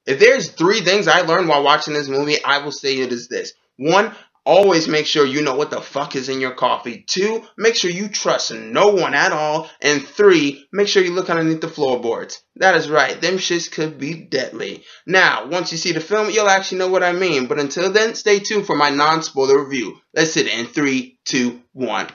If there's three things I learned while watching this movie, I will say it is this. One, always make sure you know what the fuck is in your coffee. Two, make sure you trust no one at all. And three, make sure you look underneath the floorboards. That is right, them shits could be deadly. Now, once you see the film, you'll actually know what I mean. But until then, stay tuned for my non-spoiler review. Let's hit it in 3, 2, 1.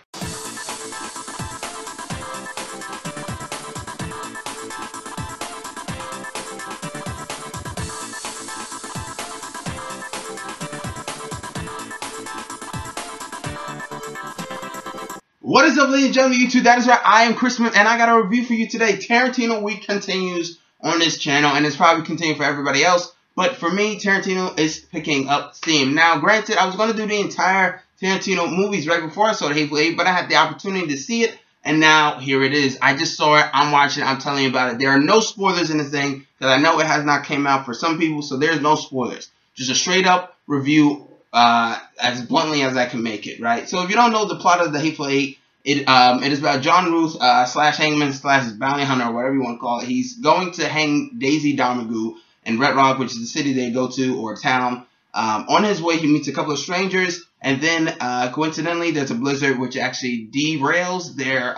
What is up, ladies and gentlemen, YouTube? That is right, I am Chris Smith, and I got a review for you today. Tarantino Week continues on this channel, and it's probably continuing for everybody else. But for me, Tarantino is picking up steam. Now, granted, I was going to do the entire Tarantino movies right before I saw The Hateful Eight, but I had the opportunity to see it, and now here it is. I just saw it, I'm watching it, I'm telling you about it. There are no spoilers in this thing, because I know it has not came out for some people, so there's no spoilers. Just a straight-up review. As bluntly as I can make it, right? So if you don't know the plot of The Hateful Eight, it is about John Ruth slash Hangman slash Bounty Hunter, or whatever you want to call it. He's going to hang Daisy Domergue in Red Rock, which is the city they go to, or town. On his way, he meets a couple of strangers, and then coincidentally, there's a blizzard which actually derails their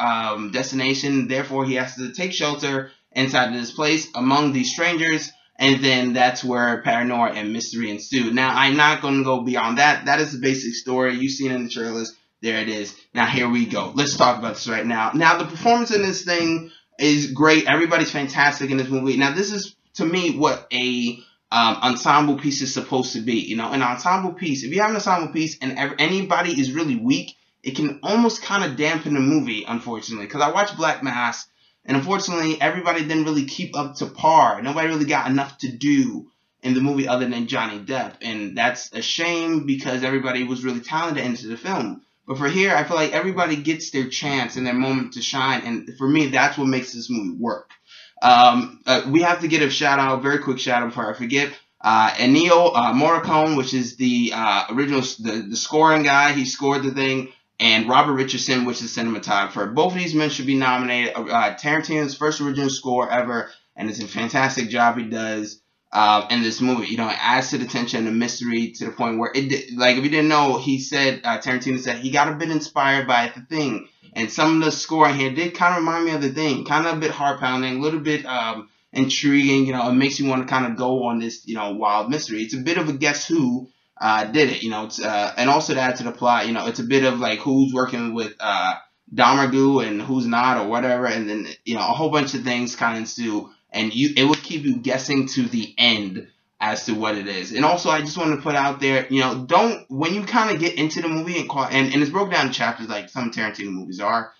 destination. Therefore, he has to take shelter inside of this place among these strangers. And then that's where paranoia and mystery ensue. Now, I'm not going to go beyond that. That is the basic story. You've seen it in the trailers. There it is. Now, here we go. Let's talk about this right now. Now, the performance in this thing is great. Everybody's fantastic in this movie. Now, this is, to me, what a ensemble piece is supposed to be. You know, an ensemble piece. If you have an ensemble piece and anybody is really weak, it can almost kind of dampen the movie, unfortunately. Because I watched Black Mass. And unfortunately, everybody didn't really keep up to par. Nobody really got enough to do in the movie other than Johnny Depp. And that's a shame because everybody was really talented into the film. But for here, I feel like everybody gets their chance and their moment to shine. And for me, that's what makes this movie work. We have to get a shout out, very quick shout out before I forget. Ennio Morricone, which is the original, the scoring guy. He scored the thing. And Robert Richardson, which is cinematographer. Both of these men should be nominated. Tarantino's first original score ever, and it's a fantastic job he does in this movie. You know, it adds to the tension and the mystery to the point where it, like, if you didn't know, he said, Tarantino said he got a bit inspired by The Thing, and some of the scoring here did kind of remind me of The Thing, kind of a bit heart pounding, a little bit intriguing. You know, it makes you want to kind of go on this, you know, wild mystery. It's a bit of a Guess Who. Did it, you know, it's, and also to add to the plot, you know, it's a bit of like who's working with Domergue and who's not or whatever, and then, you know, a whole bunch of things kind of ensue, and it will keep you guessing to the end as to what it is. And also, I just want to put out there, you know, when you kind of get into the movie and it's broken down in chapters like some Tarantino movies are,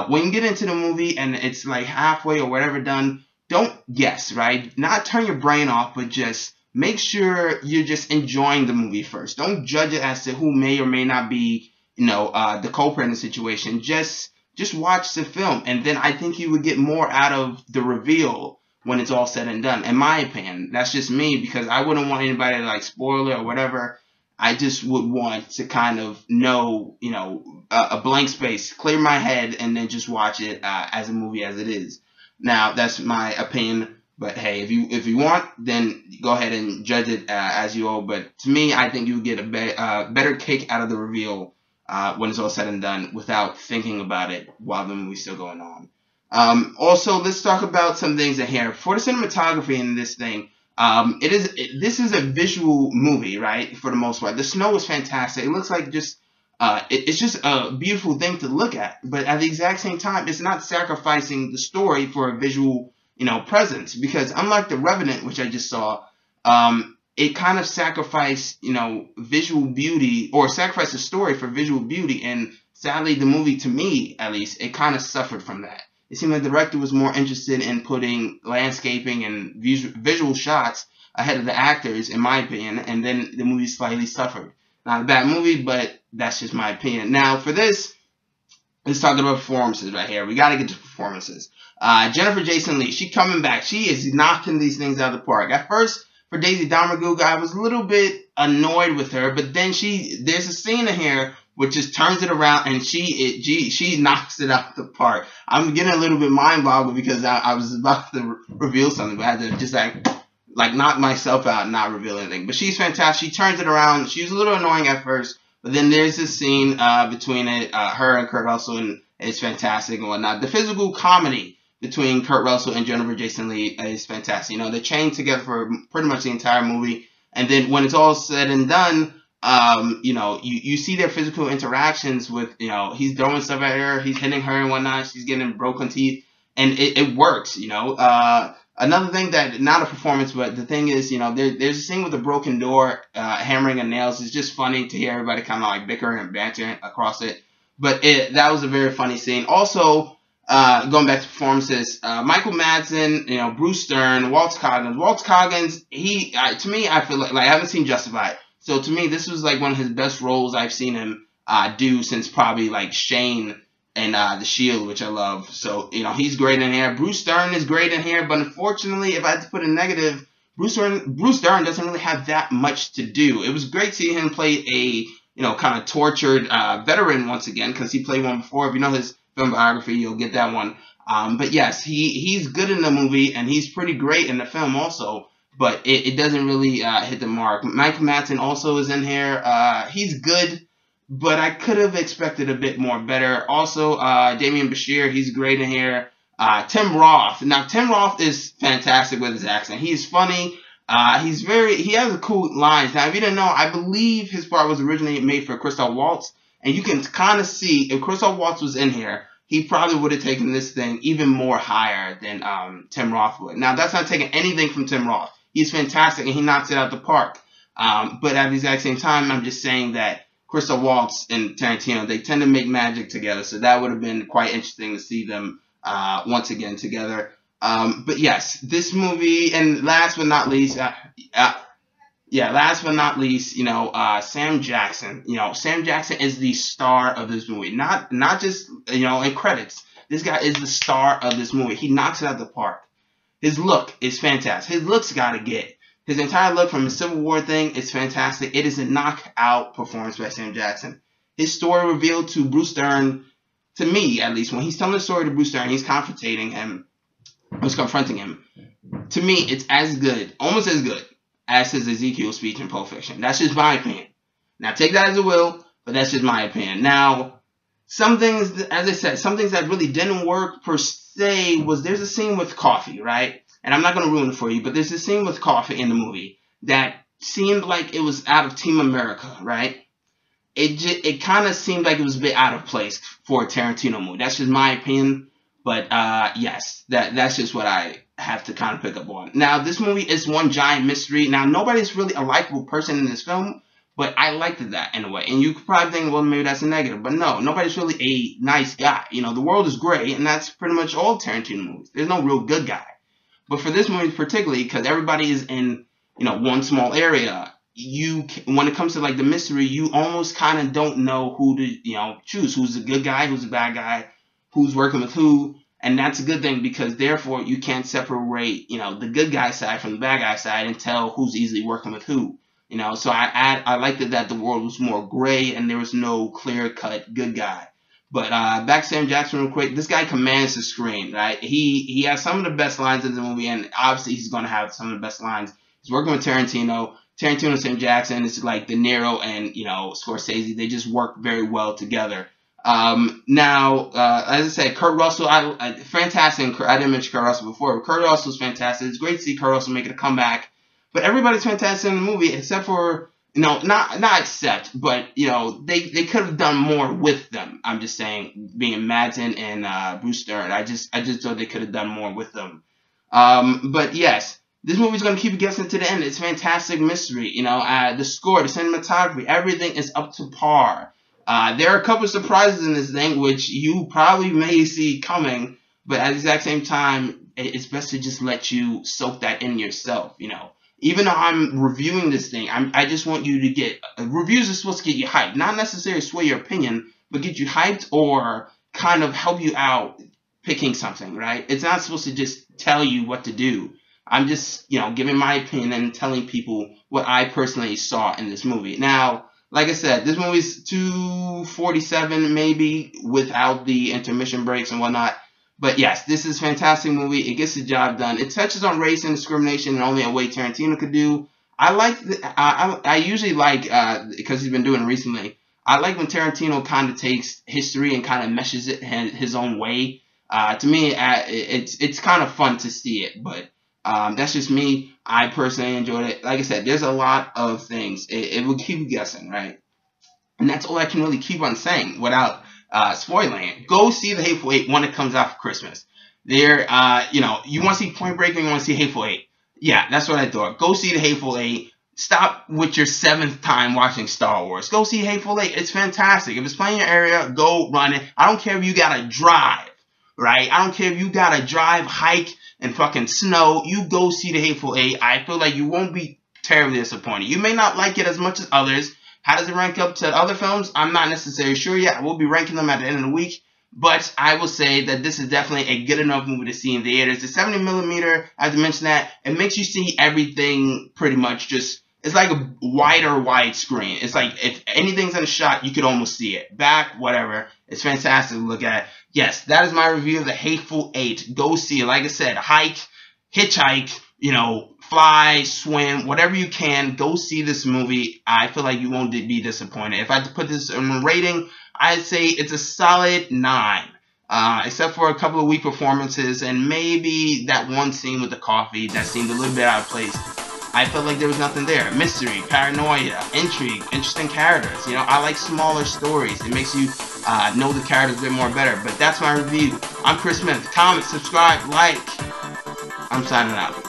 when you get into the movie and it's like halfway or whatever done, don't guess, right? Not turn your brain off, but just make sure you're just enjoying the movie first. Don't judge it as to who may or may not be, you know, the culprit in the situation. Just watch the film, and then I think you would get more out of the reveal when it's all said and done. In my opinion, that's just me, because I wouldn't want anybody to like spoil it or whatever. I just would want to kind of know, you know, a blank space, clear my head, and then just watch it as a movie as it is. Now, that's my opinion. But hey, if you want, then go ahead and judge it as you will. But to me, I think you get a better kick out of the reveal when it's all said and done without thinking about it while the movie's still going on. Also, let's talk about some things in here. For the cinematography in this thing, this is a visual movie, right? For the most part, the snow is fantastic. It looks like just it's just a beautiful thing to look at. But at the exact same time, it's not sacrificing the story for a visual, you know, presence, because unlike The Revenant, which I just saw, it kind of sacrificed, you know, visual beauty, or sacrificed the story for visual beauty, and sadly, the movie, to me at least, it kind of suffered from that. It seemed like the director was more interested in putting landscaping and visual shots ahead of the actors, in my opinion, and then the movie slightly suffered. Not a bad movie, but that's just my opinion. Now, for this, let's talk about performances right here. We got to get to performances. Jennifer Jason Leigh, she coming back. She is knocking these things out of the park. At first, for Daisy Domergue, I was a little bit annoyed with her, but then there's a scene in here which just turns it around, and she knocks it out the park. I'm getting a little bit mind boggled because I was about to reveal something, but I had to just like knock myself out and not reveal anything. But she's fantastic. She turns it around. She was a little annoying at first, but then there's this scene between her and Kurt Russell, and it's fantastic and whatnot. The physical comedy between Kurt Russell and Jennifer Jason Leigh is fantastic. You know, they're chained together for pretty much the entire movie, and then when it's all said and done, you know, you see their physical interactions with, you know, he's throwing stuff at her, he's hitting her and whatnot, she's getting broken teeth, and it works, you know. Another thing that, not a performance, but the thing is, you know, there's a scene with a broken door, hammering and nails. It's just funny to hear everybody kind of like bickering and bantering across it. But that was a very funny scene. Also, going back to performances, Michael Madsen, you know, Bruce Stern, Walton Goggins. Walton Goggins, to me, I feel like I haven't seen Justified. So to me, this was like one of his best roles I've seen him do since probably like Shane and The Shield, which I love. So, you know, he's great in here. Bruce Stern is great in here, but unfortunately, if I had to put a negative, Bruce Stern doesn't really have that much to do. It was great seeing him play a, you know, kind of tortured veteran once again, because he played one before. If you know his film biography, you'll get that one. But yes, he's good in the movie, and he's pretty great in the film also. But it doesn't really hit the mark. Mike Madsen also is in here. He's good, but I could have expected a bit more better. Also, Damian Bashir, he's great in here. Tim Roth. Now, Tim Roth is fantastic with his accent. He's funny. He has a cool lines. Now, if you didn't know, I believe his part was originally made for Christoph Waltz. And you can kind of see, if Christoph Waltz was in here, he probably would have taken this thing even more higher than Tim Roth would. Now, that's not taking anything from Tim Roth. He's fantastic, and he knocks it out the park. But at the exact same time, I'm just saying that Christoph Waltz and Tarantino, they tend to make magic together. So that would have been quite interesting to see them once again together. But yes, this movie, and last but not least, you know, Sam Jackson. You know, Sam Jackson is the star of this movie. Not just, you know, in credits. This guy is the star of this movie. He knocks it out the park. His look is fantastic. His look's got to get. His entire look from his Civil War thing is fantastic. It is a knockout performance by Sam Jackson. His story revealed to Bruce Stern, to me at least, when he's telling the story to Bruce Stern, he's confronting him. To me, it's as good, almost as good, as his Ezekiel speech in Pulp Fiction. That's just my opinion. Now, take that as it will, but that's just my opinion. Now, some things, as I said, some things that really didn't work per se was there's a scene with coffee, right? And I'm not going to ruin it for you, but there's a scene with coffee in the movie that seemed like it was out of Team America, right? It kind of seemed like it was a bit out of place for a Tarantino movie. That's just my opinion. But yes, that's just what I have to kind of pick up on. Now, this movie is one giant mystery. Now, nobody's really a likable person in this film, but I liked that in a way. And you could probably think, well, maybe that's a negative. But no, nobody's really a nice guy. You know, the world is gray, and that's pretty much all Tarantino movies. There's no real good guy. But for this movie particularly, because everybody is in, you know, one small area, when it comes to, like, the mystery, you almost kind of don't know who to, you know, choose. Who's a good guy, who's a bad guy, who's working with who. And that's a good thing, because therefore you can't separate, you know, the good guy side from the bad guy side and tell who's easily working with who. You know, so I liked it that the world was more gray and there was no clear-cut good guy. But back to Sam Jackson real quick. This guy commands the screen, right? He has some of the best lines in the movie, and obviously he's going to have some of the best lines. He's working with Tarantino. Tarantino and Sam Jackson is like De Niro and, you know, Scorsese. They just work very well together. Now, as I said, Kurt Russell, fantastic. I didn't mention Kurt Russell before, but Kurt Russell's fantastic. It's great to see Kurt Russell making a comeback. But everybody's fantastic in the movie except for, you know, not except, but, you know, they could have done more with them. I'm just saying, being Madsen and Bruce Stern. I just thought they could have done more with them. But yes, this movie's going to keep you guessing to the end. It's fantastic mystery. You know, the score, the cinematography, everything is up to par. There are a couple of surprises in this thing, which you probably may see coming, but at the exact same time, it's best to just let you soak that in yourself, you know. Even though I'm reviewing this thing, I just want you to get, reviews are supposed to get you hyped, not necessarily sway your opinion, but get you hyped or kind of help you out picking something, right? It's not supposed to just tell you what to do. I'm just, you know, giving my opinion and telling people what I personally saw in this movie. Now, like I said, this movie's 2:47 maybe without the intermission breaks and whatnot. But yes, this is a fantastic movie. It gets the job done. It touches on race and discrimination in only a way Tarantino could do. I usually like, because he's been doing it recently, I like when Tarantino kind of takes history and kind of meshes it his own way. To me, it's kind of fun to see it, but that's just me. I personally enjoyed it. Like I said, there's a lot of things. It will keep you guessing, right? And that's all I can really keep on saying without spoiling it. Go see The Hateful Eight when it comes out for Christmas. You want to see Point Break and you want to see Hateful Eight. Yeah, that's what I thought. Go see The Hateful Eight. Stop with your 7th time watching Star Wars. Go see Hateful Eight. It's fantastic. If it's playing in your area, go run it. I don't care if you gotta drive, right? I don't care if you gotta drive, hike, and fucking snow. You go see The Hateful Eight. I feel like you won't be terribly disappointed. You may not like it as much as others. How does it rank up to other films? I'm not necessarily sure yet. We'll be ranking them at the end of the week. But I will say that this is definitely a good enough movie to see in theaters. The 70mm, as I mentioned that, it makes you see everything pretty much just, it's like a wider widescreen. It's like if anything's in a shot, you could almost see it. Back, whatever. It's fantastic to look at. Yes, that is my review of The Hateful Eight. Go see it. Like I said, hike, hitchhike, fly, swim, whatever you can. Go see this movie. I feel like you won't be disappointed. If I had to put this in a rating, I'd say it's a solid 9. Except for a couple of weak performances and maybe that one scene with the coffee that seemed a little bit out of place. I felt like there was nothing there. Mystery, paranoia, intrigue, interesting characters. I like smaller stories. It makes you know the characters a bit more better. But that's my review. I'm Chris Smith. Comment, subscribe, like. I'm signing out.